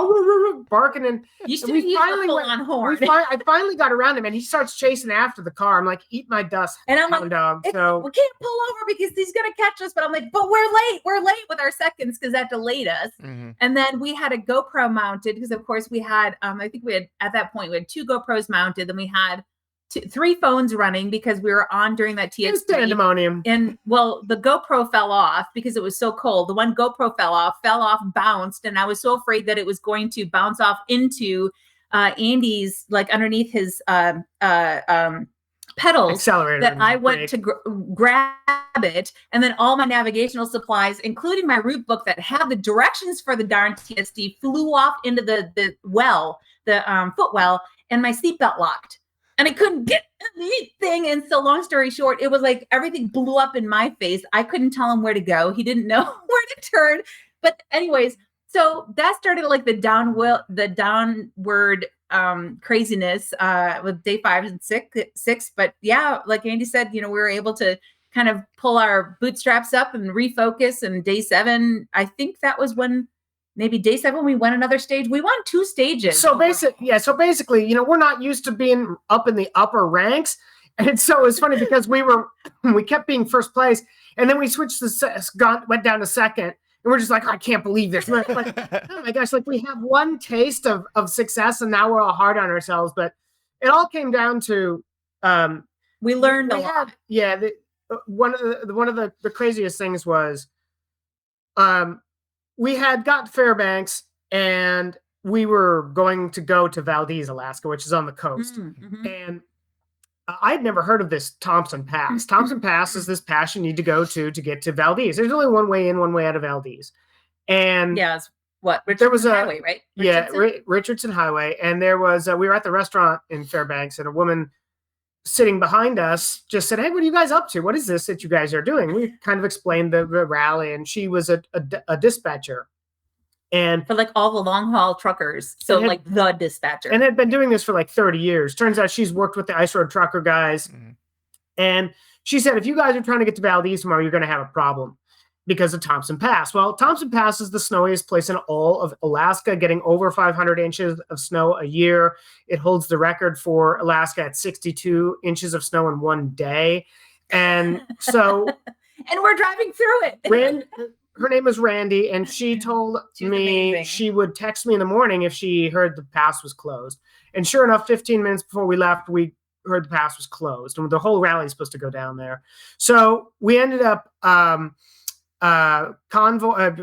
Speaker 2: barking, and
Speaker 3: you should use a full-on horn.
Speaker 2: I finally got around him, and he starts chasing after the car. I'm like, eat my dust,
Speaker 3: and I'm
Speaker 2: like, dog. So
Speaker 3: we can't pull over because he's gonna catch us. But I'm like, but we're late with our seconds because that delayed us. Mm-hmm. And then we had a GoPro mounted because, of course, we had I think we had at that point we had 2 GoPros mounted, then we had 3 phones running because we were on during that TSD.
Speaker 2: It was pandemonium.
Speaker 3: And the GoPro fell off because it was so cold. The one GoPro fell off, bounced, and I was so afraid that it was going to bounce off into Andy's, like underneath his pedals,
Speaker 2: accelerator,
Speaker 3: that I went to grab it, and then all my navigational supplies, including my route book that had the directions for the darn TSD, flew off into the footwell, and my seatbelt locked. And I couldn't get the thing. And so long story short, it was like everything blew up in my face. I couldn't tell him where to go. He didn't know where to turn. But anyways, so that started like the downward craziness with day 5 and 6. But yeah, like Andy said, we were able to kind of pull our bootstraps up and refocus. And day 7, I think that was when maybe day 7 we won another stage. We won 2 stages.
Speaker 2: So basically, we're not used to being up in the upper ranks. And so it's funny because we kept being first place, and then we switched went down to second, and we're just like, I can't believe this. We're like, oh my gosh, like we have one taste of success, and now we're all hard on ourselves. But it all came down to
Speaker 3: we learned a lot.
Speaker 2: One of the craziest things was we had got to Fairbanks, and we were going to go to Valdez, Alaska, which is on the coast. Mm-hmm. And I had never heard of this Thompson Pass. Thompson Pass is this pass you need to go to get to Valdez. There's only one way in, one way out of Valdez. And
Speaker 3: it's Richardson Highway, right?
Speaker 2: Richardson Highway. And there was, we were at the restaurant in Fairbanks, and a woman sitting behind us just said, hey, what are you guys up to? What is this that you guys are doing? We kind of explained the rally, and she was a dispatcher. And
Speaker 3: for like all the long haul truckers. So like the dispatcher.
Speaker 2: And had been doing this for like 30 years. Turns out she's worked with the Ice Road trucker guys. Mm-hmm. And she said, if you guys are trying to get to Valdez tomorrow, you're going to have a problem. because of Thompson Pass. Well, Thompson Pass is the snowiest place in all of Alaska, getting over 500 inches of snow a year. It holds the record for Alaska at 62 inches of snow in one day. And so...
Speaker 3: and we're driving through it.
Speaker 2: Her name is Randy, and she told me
Speaker 3: amazing.
Speaker 2: She would text me in the morning if she heard the pass was closed. And sure enough, 15 minutes before we left, we heard the pass was closed, and the whole rally is supposed to go down there. So we ended up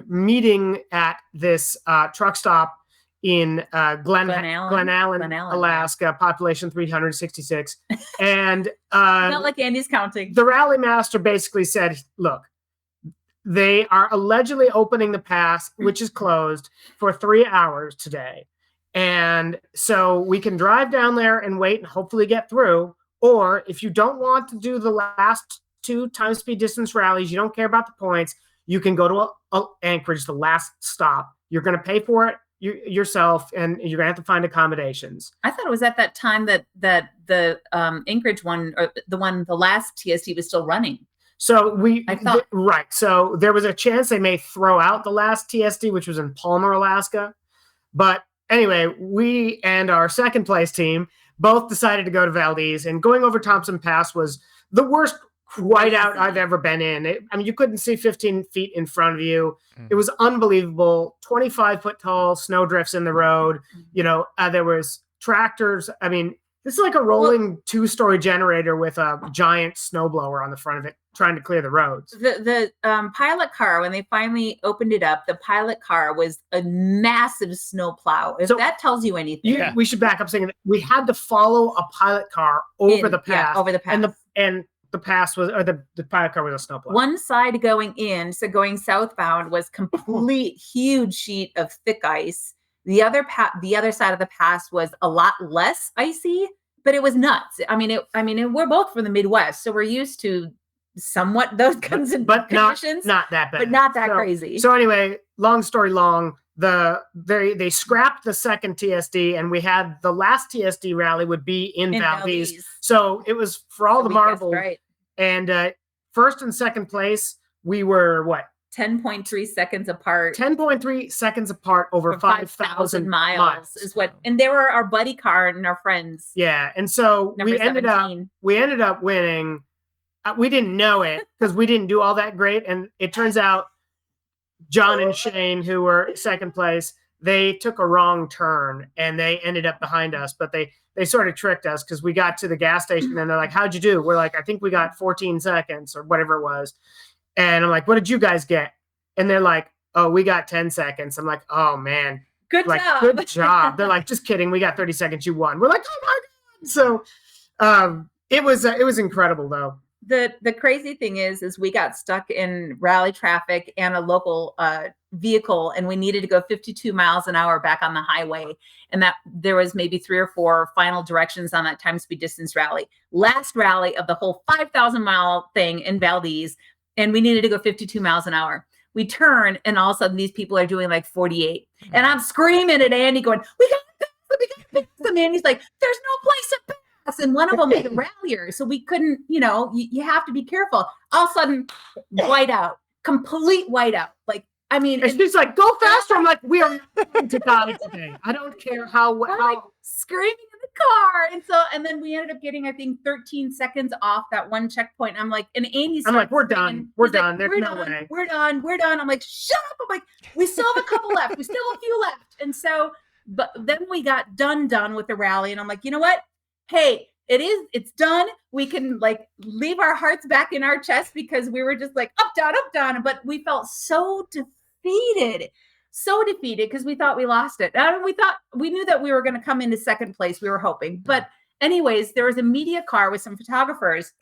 Speaker 2: meeting at this truck stop in Glen Allen, Alaska, population 366. And
Speaker 3: not like Andy's counting.
Speaker 2: The rally master basically said, look, they are allegedly opening the pass, which is closed, for 3 hours today. And so we can drive down there and wait and hopefully get through. Or if you don't want to do the last 2 time speed distance rallies, you don't care about the points, you can go to Anchorage, the last stop. You're going to pay for it yourself, and you're going to have to find accommodations.
Speaker 3: I thought it was at that time that the Anchorage one, or the last TSD was still running.
Speaker 2: So right. So there was a chance they may throw out the last TSD, which was in Palmer, Alaska. But anyway, we and our second place team both decided to go to Valdez, and going over Thompson Pass was the worst whiteout I've ever been in. You couldn't see 15 feet in front of you. It was unbelievable. 25-foot tall snowdrifts in the road. There was tractors. This is like a rolling 2-story generator with a giant snowblower on the front of it, trying to clear the roads.
Speaker 3: The pilot car, when they finally opened it up, the pilot car was a massive snowplow. If that tells you anything,
Speaker 2: we should back up saying that we had to follow a pilot car over the pass.
Speaker 3: Over the pass,
Speaker 2: and the pass was, or the pilot car was a snowplow.
Speaker 3: One side going in, so going southbound, was complete huge sheet of thick ice. The other side of the pass was a lot less icy, but it was nuts. We're both from the Midwest, so we're used to somewhat those kinds of conditions.
Speaker 2: Not that bad.
Speaker 3: But not that crazy.
Speaker 2: So anyway, long story long, they scrapped the second TSD, and we had the last TSD rally would be in Valdez. So it was for all the marbles.
Speaker 3: Right.
Speaker 2: And first and second place, we were what?
Speaker 3: 10.3 seconds apart.
Speaker 2: 10.3 seconds apart over 5,000
Speaker 3: miles is what, and they were our buddy car and our friends.
Speaker 2: Yeah, and so we ended up winning. We didn't know it because we didn't do all that great, and it turns out John and Shane, who were second place, they took a wrong turn and they ended up behind us, but they sort of tricked us because we got to the gas station and they're like, "How'd you do?" We're like, "I think we got 14 seconds or whatever it was." And I'm like, "What did you guys get?" And they're like, "Oh, we got 10 seconds." I'm like, "Oh man,
Speaker 3: good job."
Speaker 2: Good job. They're like, "Just kidding. We got 30 seconds. You won." We're like, "Oh my God." So it was incredible though.
Speaker 3: The crazy thing is we got stuck in rally traffic and a local vehicle, and we needed to go 52 miles an hour back on the highway. And that there was maybe 3 or 4 final directions on that time speed distance rally. Last rally of the whole 5,000 mile thing in Valdez, and we needed to go 52 miles an hour. We turn, and all of a sudden these people are doing like 48. And I'm screaming at Andy going, "We got to pass them." And Andy's like, "There's no place to pass." And one of them was a rallier, so we couldn't, you have to be careful. All of a sudden, whiteout, complete whiteout.
Speaker 2: And she's like, "Go faster." I'm like, "We are going to die today. I don't care how
Speaker 3: screaming in the car." And then we ended up getting, I think, 13 seconds off that one checkpoint. I'm like, and Andy's
Speaker 2: I'm like, "We're done. We're done. There's no way.
Speaker 3: We're done. I'm like, "Shut up." I'm like, "We still have a couple left. We still have a few left." And so, but then we got done with the rally, and I'm like, "You know what? Hey, it's done. We can leave our hearts back in our chest," because we were just like up, down. But we felt so defeated because we thought we lost it. We knew that we were going to come into second place. We were hoping. But anyways, there was a media car with some photographers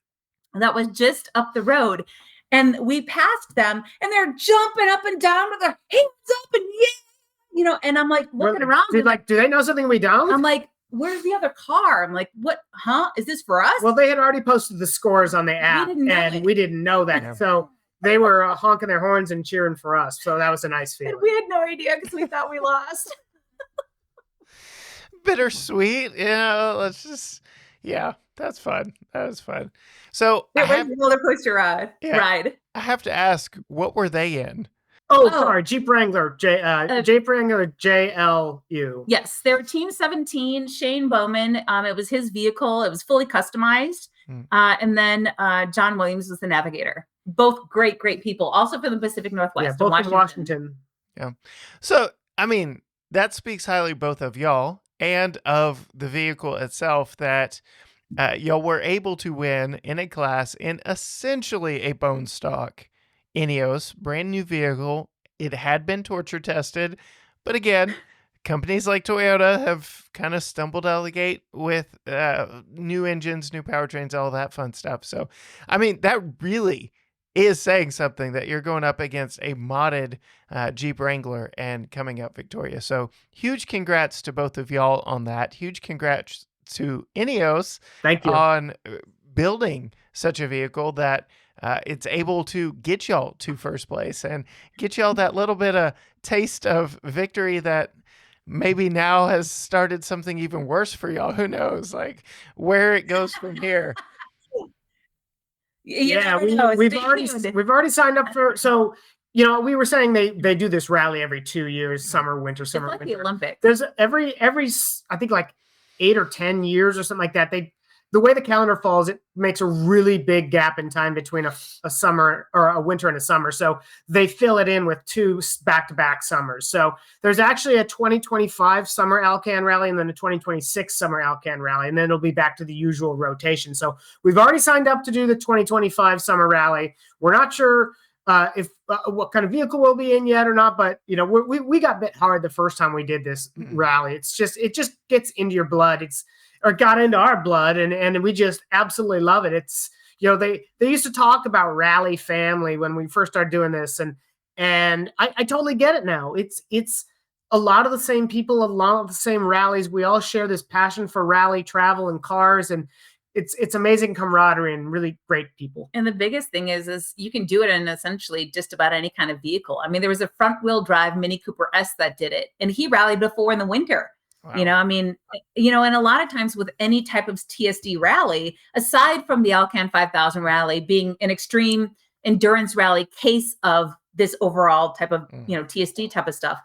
Speaker 3: that was just up the road, and we passed them, and they're jumping up and down with their hands up and and I'm like looking around.
Speaker 2: Do they know something we don't?
Speaker 3: I'm like, "Where's the other car?" I'm like, "What? Huh? Is this for us?"
Speaker 2: Well, they had already posted the scores on the app, we didn't know that. Yeah. So they were honking their horns and cheering for us. So that was a nice feeling.
Speaker 3: And we had no idea because we thought we lost.
Speaker 1: Bittersweet. Let's just, that's fun. That was fun. So
Speaker 3: it was a roller coaster ride.
Speaker 1: I have to ask, what were they in?
Speaker 2: Oh, sorry, Jeep Wrangler, Jeep Wrangler JLU.
Speaker 3: Yes, they were Team 17, Shane Bowman. It was his vehicle. It was fully customized. And then John Williams was the navigator. Both great people. Also from the Pacific Northwest.
Speaker 2: Yeah, both in Washington.
Speaker 1: Yeah. So, I mean, that speaks highly both of y'all and of the vehicle itself, that y'all were able to win in a class in essentially a bone stock INEOS, brand new vehicle. It had been torture tested, but again, companies like Toyota have kind of stumbled out of the gate with new engines, new powertrains, all that fun stuff. So, I mean, that really is saying something, that you're going up against a modded Jeep Wrangler and coming out victorious. So huge congrats to both of y'all on that. Huge congrats to INEOS.
Speaker 2: Thank you.
Speaker 1: On building such a vehicle that it's able to get y'all to first place and get y'all that little bit of taste of victory that maybe now has started something even worse for y'all. Who knows, like, where it goes from here.
Speaker 2: Yeah, we've already signed up for. So, you know, we were saying they do this rally every 2 years, summer, winter, summer,
Speaker 3: it's like
Speaker 2: winter.
Speaker 3: the Olympics.
Speaker 2: There's every I think like 8 or 10 years or something like that. The way the calendar falls, it makes a really big gap in time between a summer or a winter and a summer. So they fill it in with 2 back-to-back summers. So there's actually a 2025 summer Alcan rally and then a 2026 summer Alcan rally, and then it'll be back to the usual rotation. So we've already signed up to do the 2025 summer rally. We're not sure if what kind of vehicle we'll be in yet or not, but you know, we got bit hard the first time we did this rally. It just gets into your blood. Or got into our blood, and we just absolutely love it. It's, you know, they used to talk about rally family when we first started doing this, and I totally get it now. It's a lot of the same people, a lot of the same rallies. We all share this passion for rally travel and cars, and it's amazing camaraderie and really great people.
Speaker 3: And the biggest thing is you can do it in essentially just about any kind of vehicle. I mean, there was a front wheel drive Mini Cooper S that did it, and he rallied before in the winter. Wow. You know, I mean, you know, and a lot of times with any type of TSD rally, aside from the Alcan 5000 rally being an extreme endurance rally case of this overall type of, you know, TSD type of stuff,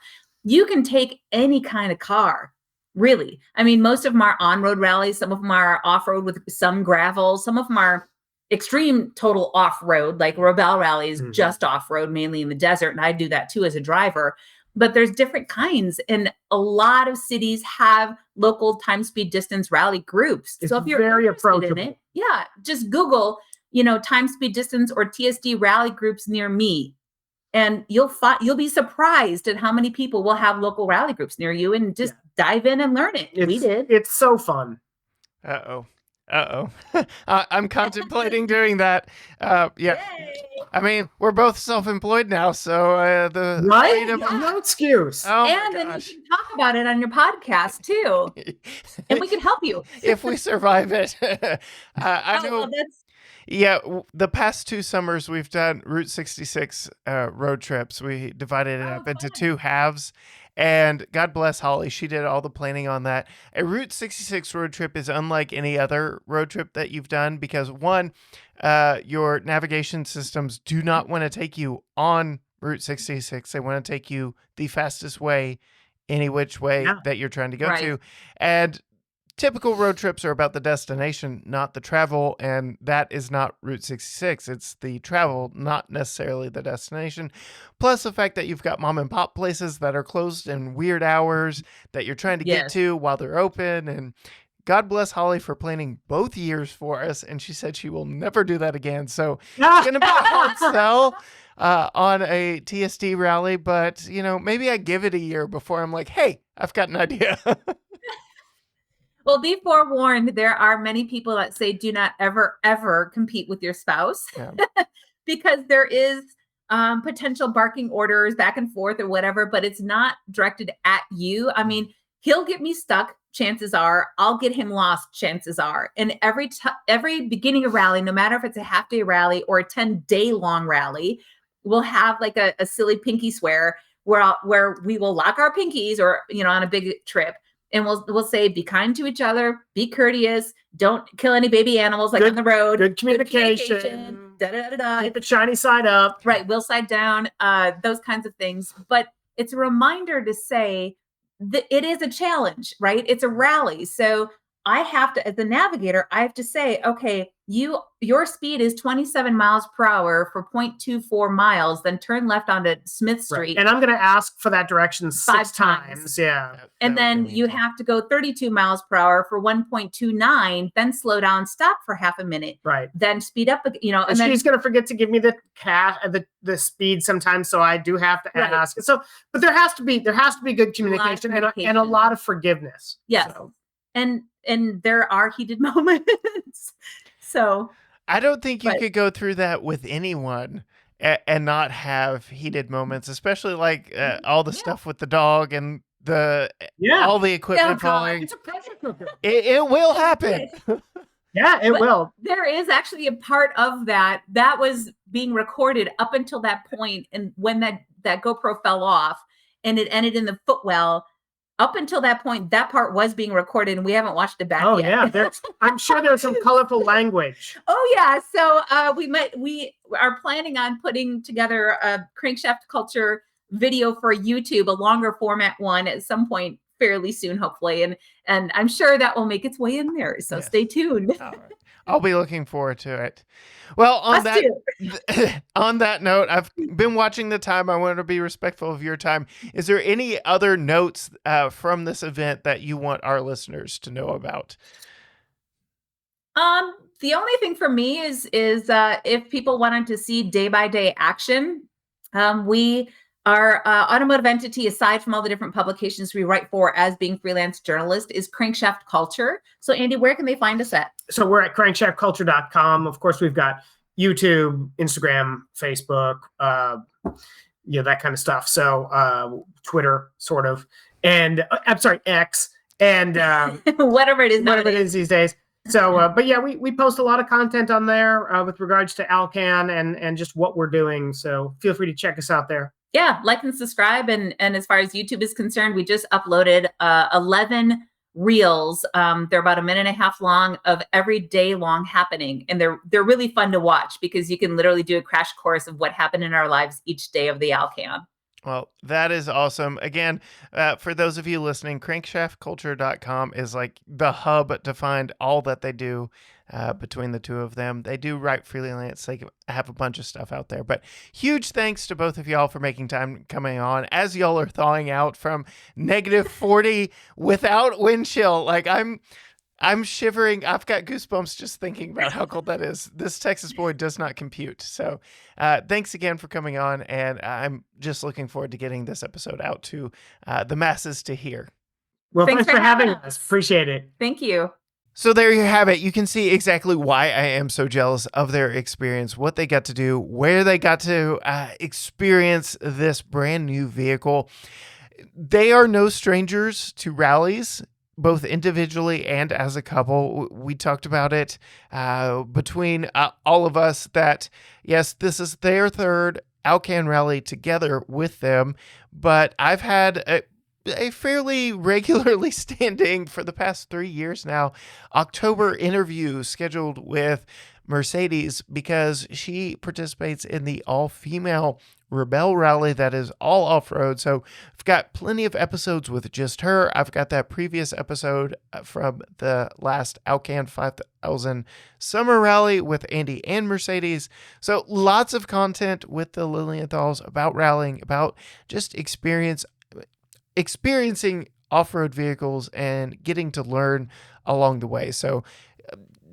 Speaker 3: you can take any kind of car, really. I mean, most of them are on-road rallies. Some of them are off-road with some gravel. Some of them are extreme total off-road, like Rebel rallies, just off-road, mainly in the desert. And I do that too as a driver. But there's different kinds, and a lot of cities have local time, speed, distance rally groups.
Speaker 2: It's
Speaker 3: so if you're
Speaker 2: very approachable.
Speaker 3: in it, yeah, just Google, you know, time, speed, distance, or TSD rally groups near me, and you'll be surprised at how many people will have local rally groups near you, and just dive in and learn it. We did.
Speaker 2: It's so fun.
Speaker 1: I'm contemplating doing that. Yeah. Yay! I mean, we're both self-employed now, so
Speaker 2: no excuse.
Speaker 3: Oh, and then you can talk about it on your podcast too, and we can help you
Speaker 1: if we survive it. I know. Yeah, the past 2 summers we've done Route 66 road trips. We divided it up into 2 halves. And God bless Holly. She did all the planning on that. A Route 66 road trip is unlike any other road trip that you've done because, one, your navigation systems do not want to take you on Route 66. They want to take you the fastest way, any which way that you're trying to go to. And typical road trips are about the destination, not the travel, and that is not Route 66. It's the travel, not necessarily the destination. Plus the fact that you've got mom and pop places that are closed in weird hours that you're trying to get to while they're open. And God bless Holly for planning both years for us, and she said she will never do that again. So it's going to be a hard sell on a TSD rally, but, you know, maybe I give it a year before I'm like, hey, I've got an idea.
Speaker 3: Well, be forewarned, there are many people that say do not ever, ever compete with your spouse because there is potential barking orders back and forth or whatever, but it's not directed at you. I mean, he'll get me stuck. Chances are I'll get him lost. Chances are. And every beginning of rally, no matter if it's a half-day rally or a 10-day long rally, we'll have like a silly pinky swear where we will lock our pinkies or, you know, on a big trip. And we'll say, be kind to each other, be courteous, don't kill any baby animals like on the road.
Speaker 2: Good communication.
Speaker 3: Da-da-da-da.
Speaker 2: Keep it shiny side up.
Speaker 3: Right, wheel side down, those kinds of things. But it's a reminder to say that it is a challenge, right? It's a rally. So I have to, as a navigator, I have to say, okay, your speed is 27 miles per hour for 0.24 miles, then turn left onto Smith Street.
Speaker 2: Right. And I'm going to ask for that direction 6 times. Yeah.
Speaker 3: And then you have to go 32 miles per hour for 1.29, then slow down, stop for half a minute.
Speaker 2: Right.
Speaker 3: Then speed up,
Speaker 2: and then she's going to forget to give me the speed sometimes. So I do have to ask. So, but there has to be good communication, and a lot of forgiveness.
Speaker 3: Yes. So. And there are heated moments. So
Speaker 1: I don't think you could go through that with anyone and not have heated moments, especially like all the stuff with the dog and all the equipment falling.
Speaker 2: It's a pressure cooker.
Speaker 1: It will happen.
Speaker 2: Yeah, it will.
Speaker 3: There is actually a part of that was being recorded up until that point, and when that GoPro fell off and it ended in the footwell. Up until that point, that part was being recorded, and we haven't watched it back yet.
Speaker 2: Oh yeah, I'm sure there's some colorful language.
Speaker 3: Oh yeah, so we are planning on putting together a Crankshaft Culture video for YouTube, a longer format one at some point fairly soon, hopefully, and I'm sure that will make its way in there. So stay tuned.
Speaker 1: All right. I'll be looking forward to it. Well, on that note, I've been watching the time. I want to be respectful of your time. Is there any other notes from this event that you want our listeners to know about?
Speaker 3: The only thing for me is if people wanted to see day-by-day action, our automotive entity, aside from all the different publications we write for as being freelance journalists, is Crankshaft Culture. So, Andy, where can they find us at?
Speaker 2: So we're at crankshaftculture.com. Of course, we've got YouTube, Instagram, Facebook, that kind of stuff. So Twitter, sort of. And I'm sorry, X. And
Speaker 3: whatever it is
Speaker 2: these days. So, but yeah, we post a lot of content on there with regards to Alcan and just what we're doing. So feel free to check us out there.
Speaker 3: Yeah, like and subscribe. And as far as YouTube is concerned, we just uploaded 11 reels. They're about a minute and a half long of every day long happening. And they're really fun to watch because you can literally do a crash course of what happened in our lives each day of the Alcan.
Speaker 1: Well, that is awesome. Again, for those of you listening, crankshaftculture.com is like the hub to find all that they do between the two of them. They do write freelance. They have a bunch of stuff out there. But huge thanks to both of y'all for making time coming on as y'all are thawing out from -40 without wind chill. Like I'm shivering. I've got goosebumps just thinking about how cold that is. This Texas boy does not compute. So thanks again for coming on. And I'm just looking forward to getting this episode out to the masses to hear.
Speaker 2: Well, thanks for having us. Appreciate it.
Speaker 3: Thank you.
Speaker 1: So there you have it. You can see exactly why I am so jealous of their experience, what they got to do, where they got to experience this brand new vehicle. They are no strangers to rallies, both individually and as a couple. We talked about it between all of us that, yes, this is their third Alcan rally together with them, but I've had a fairly regularly standing for the past 3 years now October interview scheduled with Mercedes because she participates in the all-female Rebel rally that is all off-road. So I've got plenty of episodes with just her. I've got that previous episode from the last Alcan 5000 summer rally with Andy and Mercedes. So lots of content with the Lilienthals about rallying, about just experiencing off-road vehicles and getting to learn along the way. So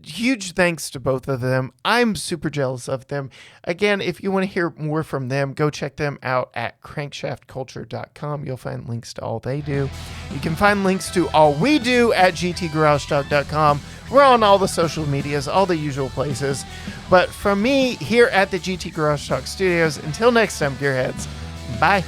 Speaker 1: huge thanks to both of them. I'm super jealous of them. Again, if you want to hear more from them, go check them out at crankshaftculture.com. You'll find links to all they do. You can find links to all we do at gtgaragetalk.com. We're on all the social medias, all the usual places. But from me here at the GT Garage Talk Studios, until next time, gearheads, bye.